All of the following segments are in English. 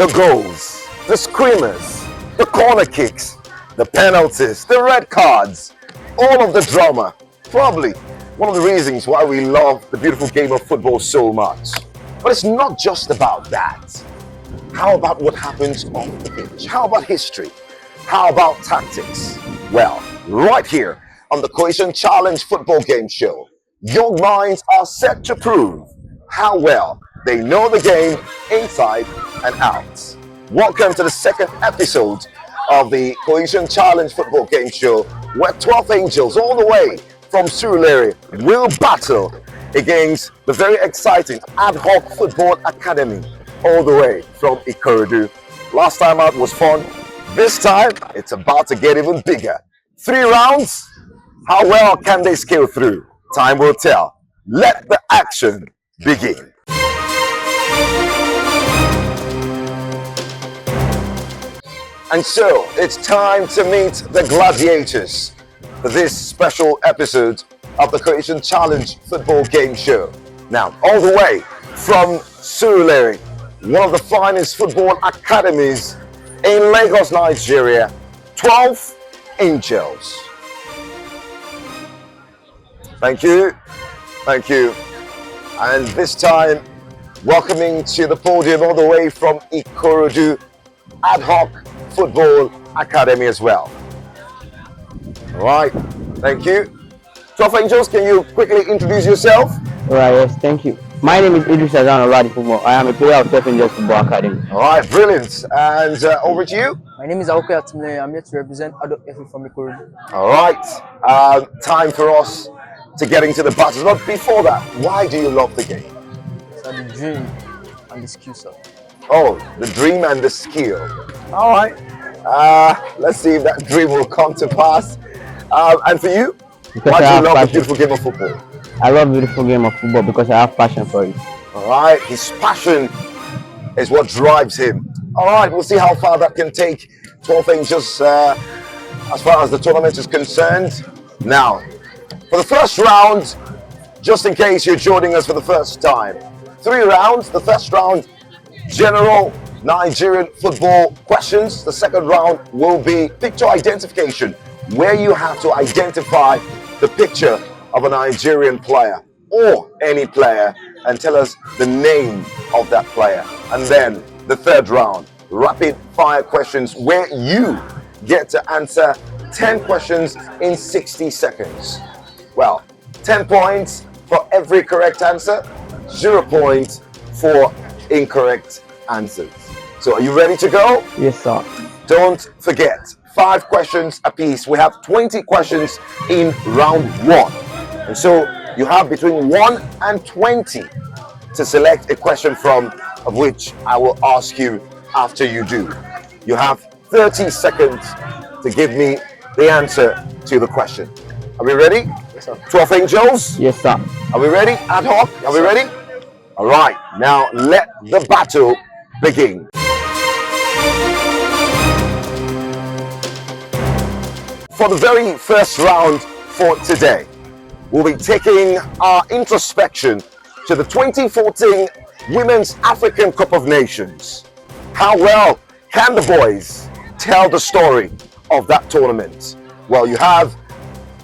The goals, the screamers, the corner kicks, the penalties, the red cards, all of the drama. Probably one of the reasons why we love the beautiful game of football so much. But it's not just about that. How about what happens on the pitch? How about history? How about tactics? Well, right here on the Cohesion Challenge Football Game Show, young minds are set to prove how well they know the game inside and out. Welcome to the second episode of the Cohesion Challenge Football Game Show, where 12 angels all the way from Surulere will battle against the very exciting Adhoc Football Academy all the way from Ikorodu. Last time out was fun. This time, it's about to get even bigger. 3 rounds. How well can they scale through? Time will tell. Let the action begin. And so, it's time to meet the gladiators for this special episode of the Cohesion Challenge Football Game Show. Now, all the way from Surulere, one of the finest football academies in Lagos, Nigeria, 12 Angels. Thank you. Thank you. And this time, welcoming to the podium all the way from Ikorodu, Adhoc Football Academy as well. All right, thank you. 12 Angels, can you quickly introduce yourself? All right, yes, thank you. My name is Idris Azan Oladipo. I am a player of 12 Angels Football Academy. All right, brilliant. And over to you. My name is Aoke Atimle. I'm here to represent Adhoc from Ikorodu. All right, time for us to get into the battles. But before that, why do you love the game? So the dream and the skill set. Oh, the dream and the skill. All right. Let's see if that dream will come to pass. And for you, Because why do I you have love the passion. beautiful game of football? I love the beautiful game of football because I have passion for it. All right, his passion is what drives him. All right, we'll see how far that can take 12 Angels as far as the tournament is concerned. Now, for the first round, just in case you're joining us for the first time, 3 rounds. The first round, general Nigerian football questions. The second round will be picture identification, where you have to identify the picture of a Nigerian player or any player and tell us the name of that player. And then the third round, rapid fire questions, where you get to answer 10 questions in 60 seconds. Well, 10 points for every correct answer, 0 points for incorrect answers. So are you ready to go? Yes, sir. Don't forget, 5 questions apiece. We have 20 questions in round 1. And so you have between 1 and 20 to select a question from, of which I will ask you after you do. You have 30 seconds to give me the answer to the question. Are we ready? Yes, sir. 12 Angels? Yes, sir. Are we ready? Adhoc? Are we ready? All right, now let the battle begin. For the very first round for today, we'll be taking our introspection to the 2014 Women's African Cup of Nations. How well can the boys tell the story of that tournament? Well, you have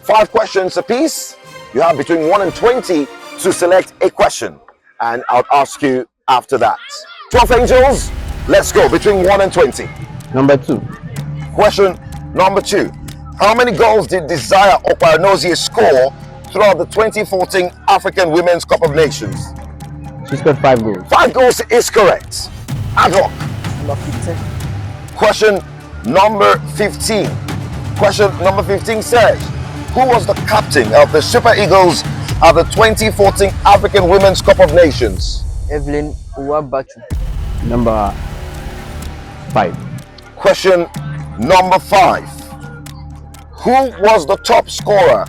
5 questions apiece. You have between 1 and 20 to select a question, and I'll ask you after that. 12 Angels, let's go between 1 and 20. Number 2. Question number 2. How many goals did Desire Oparanozie score throughout the 2014 African Women's Cup of Nations? She scored 5 goals. 5 goals is correct. Adhoc. Number 15. Question number 15. Question number 15 says, who was the captain of the Super Eagles at the 2014 African Women's Cup of Nations? Evelyn Uwabatu. Number 5. Question number 5. Who was the top scorer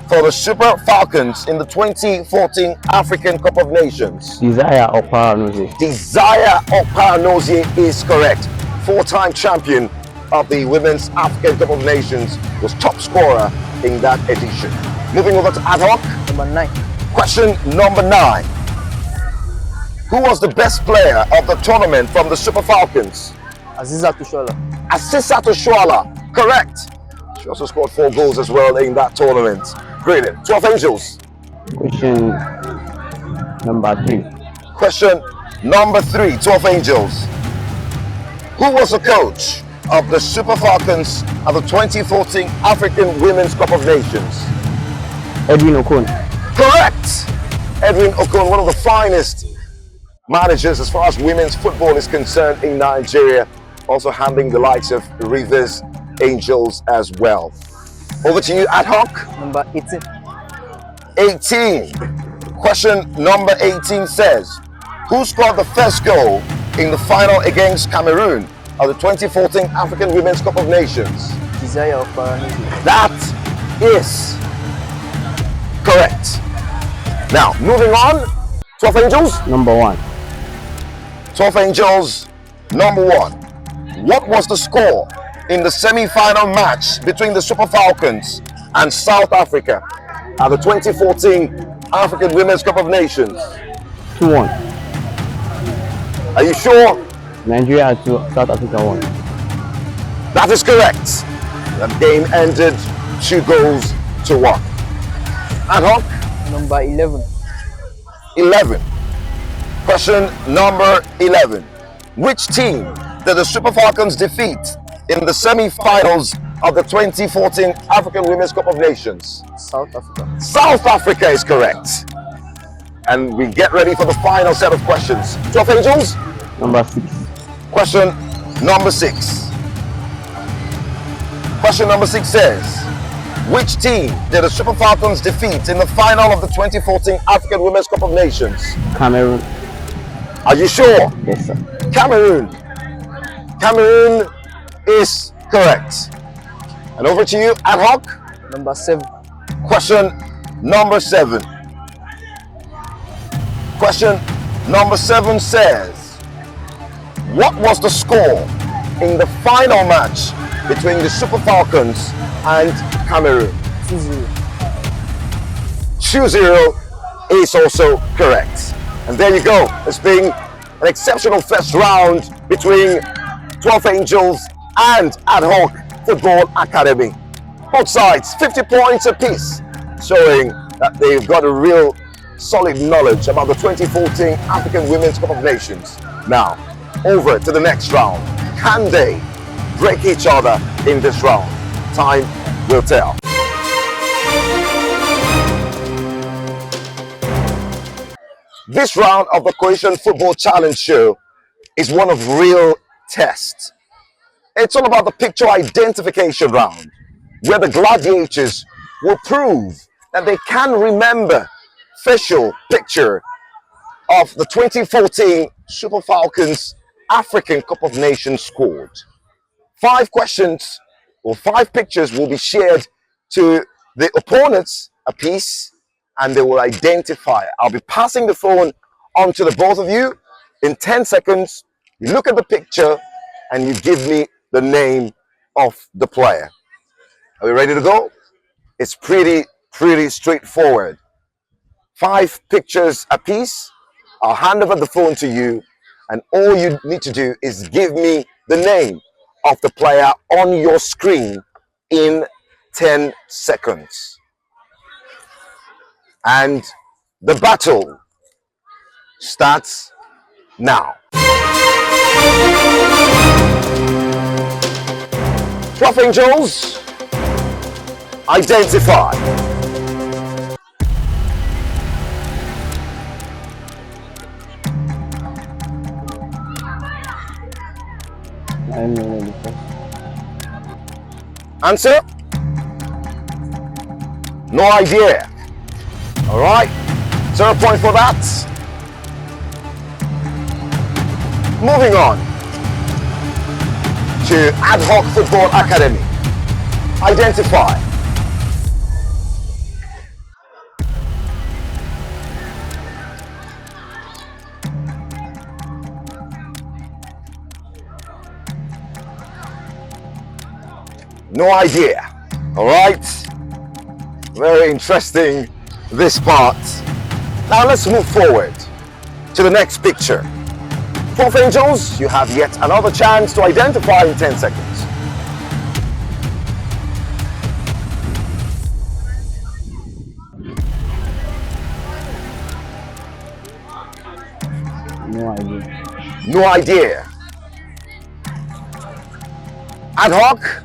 for the Super Falcons in the 2014 African Cup of Nations? Desire Oparanozie. Desire Oparanozie is correct. 4-time champion of the Women's African Cup of Nations, was top scorer in that edition. Moving over to Adhoc. Number 9. Question number 9. Who was the best player of the tournament from the Super Falcons? Aziza Tushola. Asisa Toshwala, correct. She also scored 4 goals as well in that tournament. Brilliant. 12 Angels. Question number 3. Question number 3, 12 Angels. Who was the coach of the Super Falcons at the 2014 African Women's Cup of Nations? Edwin Okon. Correct. Edwin Okon, one of the finest managers as far as women's football is concerned in Nigeria, also handling the likes of Rivers Angels as well. Over to you, Adhoc. Number 18. 18. Question number 18 says, who scored the first goal in the final against Cameroon of the 2014 African Women's Cup of Nations? Desire of Paranese. That is correct. Now, moving on, 12 Angels. Number 1. 12 Angels, number 1. What was the score in the semi-final match between the Super Falcons and South Africa at the 2014 African Women's Cup of Nations? 2-1. Are you sure? Nigeria had 2, South Africa 1. That is correct. The game ended 2 goals to 1. Adhoc. Number 11. 11. Question number 11. Which team did the Super Falcons defeat in the semi-finals of the 2014 African Women's Cup of Nations? South Africa. South Africa is correct. And we get ready for the final set of questions. 12 Angels. Number 6. Question number 6. Question number 6 says, which team did the Super Falcons defeat in the final of the 2014 African Women's Cup of Nations? Cameroon. Are you sure? Yes, sir. Cameroon. Cameroon is correct. And over to you, Adhoc. Number 7. Question number 7. Question number 7 says, what was the score in the final match between the Super Falcons and Cameroon? 2-0. 2-0 is also correct. And there you go. It's been an exceptional first round between 12 Angels and Adhoc Football Academy. Both sides, 50 points apiece, showing that they've got a real solid knowledge about the 2014 African Women's Cup of Nations. Now, over to the next round. Can they break each other in this round? Time will tell. This round of the Cohesion Football Challenge show is one of real test. It's all about the picture identification round, where the gladiators will prove that they can remember facial picture of the 2014 Super Falcons African Cup of Nations squad. 5 questions or 5 pictures will be shared to the opponents a piece, and they will identify. I'll be passing the phone on to the both of you. In 10 seconds, you look at the picture and you give me the name of the player. Are we ready to go? It's pretty straightforward. 5 pictures a piece. I'll hand over the phone to you, and all you need to do is give me the name of the player on your screen in 10 seconds. And the battle starts now. 12 Angels, identify. I don't know the first. Answer? No idea. All right, 0 point for that. Moving on to Adhoc Football Academy. Identify. No idea. All right, very interesting, this part. Now let's move forward to the next picture. 12 Angels, you have yet another chance to identify in 10 seconds. No idea. No idea. Adhoc.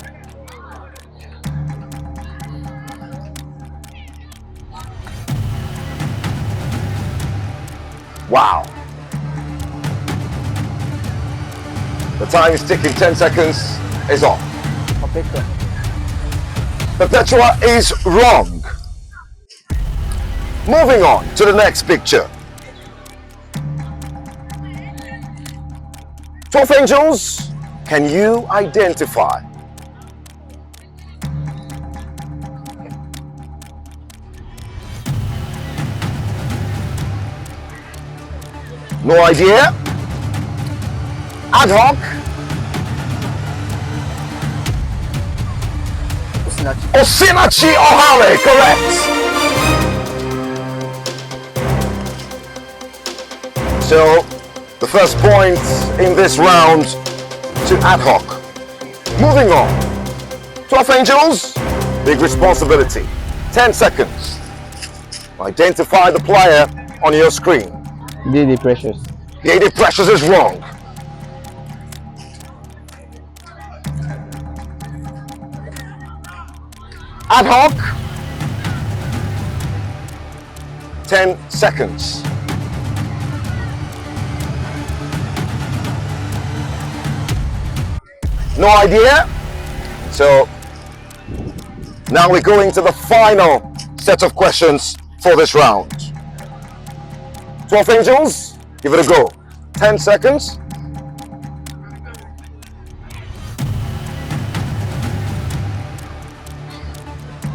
Wow. The time is ticking, 10 seconds is off. Perpetua. Perpetua is wrong. Moving on to the next picture. 12 Angels, can you identify? No idea. Adhoc. Osinachi Ohale, correct. So, the first point in this round to Adhoc. Moving on. 12 Angels, big responsibility. 10 seconds. Identify the player on your screen. Didi Precious. Didi Precious is wrong. Adhoc. 10 seconds. No idea. So now we're going to the final set of questions for this round. 12 Angels, give it a go. 10 seconds.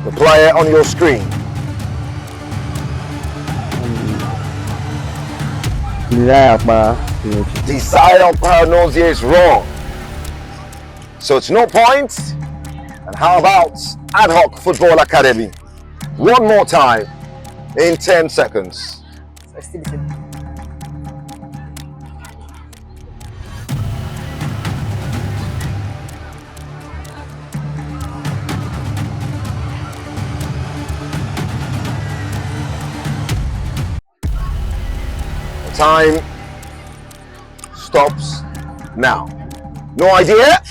The player on your screen. Desire Paranoia is wrong. So it's no point. And how about Adhoc Football Academy? One more time in 10 seconds. The time stops now. No idea?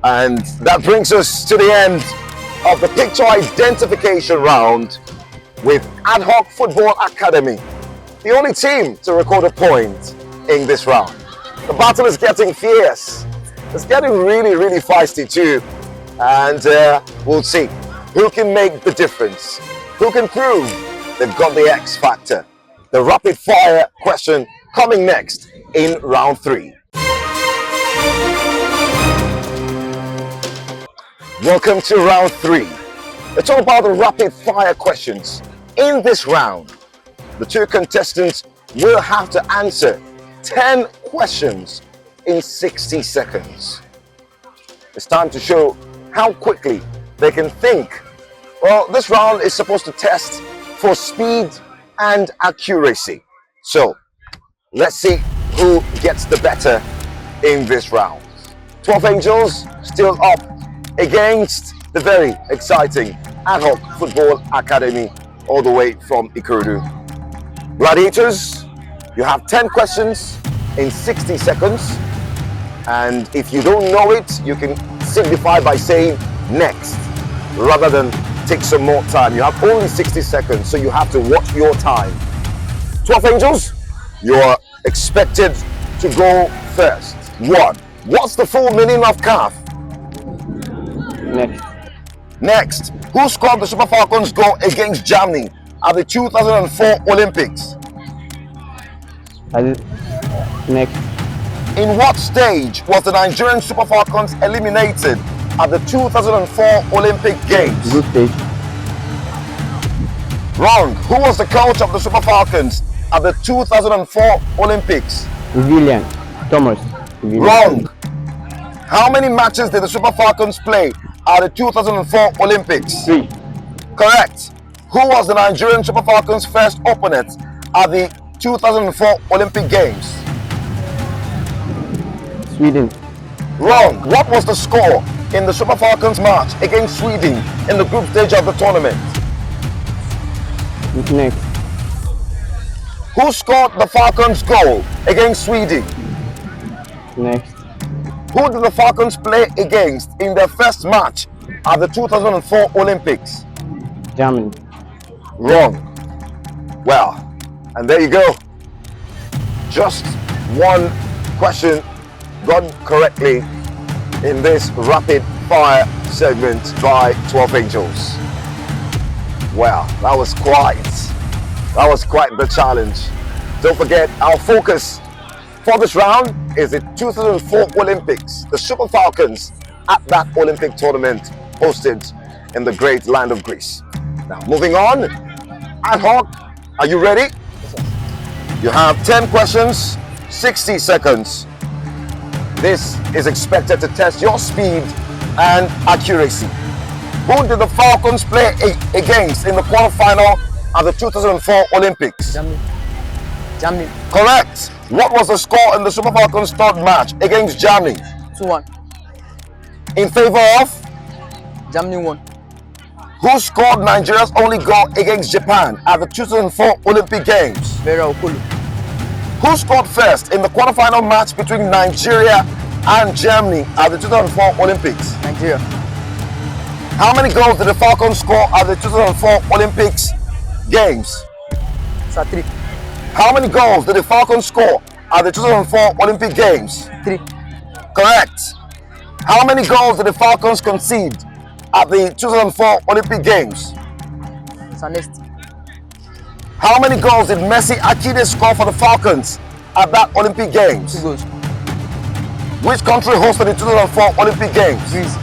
And that brings us to the end of the picture identification round with Adhoc Football Academy, the only team to record a point in this round. The battle is getting fierce. It's getting really, really feisty too. And we'll see who can make the difference, who can prove they've got the X factor. The rapid fire question coming next in round 3. Welcome to round 3. It's all about the rapid fire questions. In this round, the two contestants will have to answer 10 questions in 60 seconds. It's time to show how quickly they can think. Well, this round is supposed to test for speed and accuracy. So, let's see who gets the better in this round. 12 Angels still up against the very exciting Adhoc Football Academy all the way from Ikorodu. Gladiators, you have 10 questions in 60 seconds, and if you don't know it, you can signify by saying next rather than take some more time. You have only 60 seconds, so you have to watch your time. 12 Angels, you're expected to go first. 1. What's the full meaning of CAF? Next, who scored the Super Falcons goal against Germany at the 2004 Olympics? Next. In what stage was the Nigerian Super Falcons eliminated at the 2004 Olympic Games? Group stage. Wrong. Who was the coach of the Super Falcons at the 2004 Olympics? William Thomas. Wrong. How many matches did the Super Falcons play at the 2004 Olympics? 3. Correct. Who was the Nigerian Super Falcons' first opponent at the 2004 Olympic Games? Sweden. Wrong. What was the score in the Super Falcons match against Sweden in the group stage of the tournament? Next. Who scored the Falcons goal against Sweden? Next. Who did the Falcons play against in their first match at the 2004 Olympics? Germany. Wrong. Well, and there you go. Just one question got correctly in this rapid fire segment by 12 Angels. Well, that was quite the challenge. Don't forget, our focus for this round is the 2004 Olympics, the Super Falcons at that Olympic tournament hosted in the great land of Greece. Now, moving on, Adhoc, are you ready? You have 10 questions, 60 seconds. This is expected to test your speed and accuracy. Who did the Falcons play against in the quarterfinal at the 2004 Olympics? Germany. Correct. What was the score in the Super Falcons third match against Germany? 2-1. In favor of? Germany won. Who scored Nigeria's only goal against Japan at the 2004 Olympic Games? Vera Okulu. Who scored first in the quarterfinal match between Nigeria and Germany at the 2004 Olympics? Nigeria. How many goals did the Falcons score at the 2004 Olympics Games? 3. How many goals did the Falcons score at the 2004 Olympic Games? 3. Correct. How many goals did the Falcons concede at the 2004 Olympic Games? Next. How many goals did Messi Akide score for the Falcons at that Olympic Games? 2 goals. Which country hosted the 2004 Olympic Games? Greece.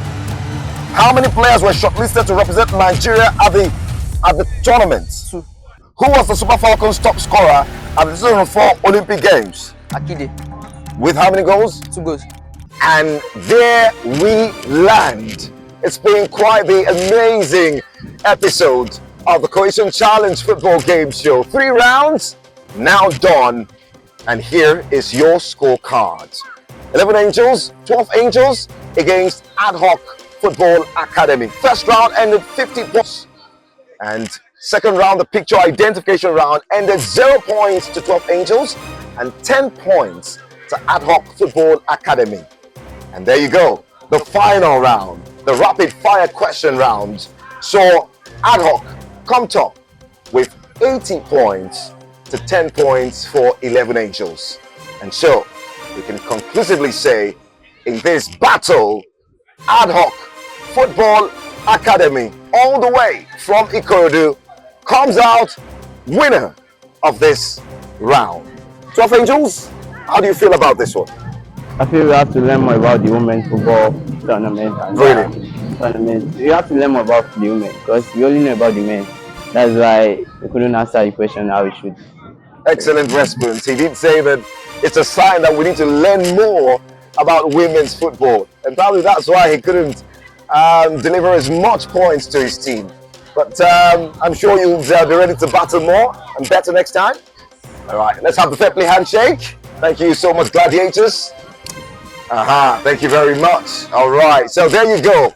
How many players were shortlisted to represent Nigeria at the tournament? 2. Who was the Super Falcons top scorer at the 2004 Olympic Games? Akide. With how many goals? 2 goals. And there we land. It's been quite the amazing episode of the Cohesion Challenge Football Game Show. 3 rounds, now done. And here is your scorecard. 11 Angels, 12 Angels against Adhoc Football Academy. First round ended 50 points. And second round, the picture identification round, ended 0 points to 12 Angels and 10 points to Adhoc Football Academy. And there you go, the final round, the rapid fire question round, saw Adhoc come top with 80 points to 10 points for 11 Angels. And so we can conclusively say in this battle, Adhoc Football Academy, all the way from Ikorodu, comes out winner of this round. 12 Angels, how do you feel about this one? I feel we have to learn more about the women's football tournament. And tournament. We have to learn more about the women because we only know about the men. That's why we couldn't answer the question how we should. Excellent response. He did say that it's a sign that we need to learn more about women's football. And probably that's why he couldn't deliver as much points to his team. But I'm sure you'll be ready to battle more and better next time. All right, let's have the fair play handshake. Thank you so much, Gladiators. Thank you very much. All right, so there you go.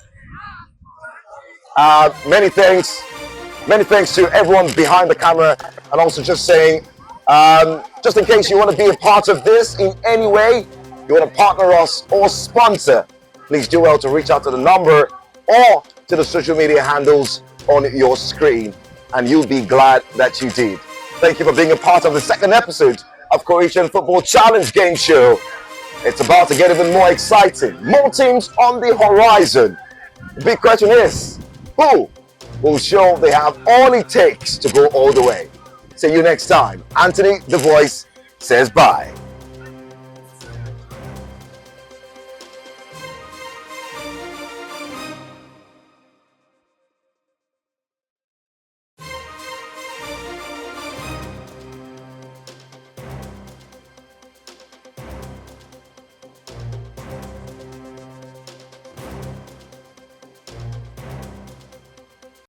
Many thanks to everyone behind the camera, and also just saying, just in case you want to be a part of this in any way, you want to partner us or sponsor, please do well to reach out to the number or to the social media handles on your screen, and you'll be glad that you did. Thank you for being a part of the second episode of Cohesion Football Challenge Game Show. It's about to get even more exciting. More teams on the horizon. The big question is, who will show they have all it takes to go all the way? See you next time. Anthony, the voice, says bye.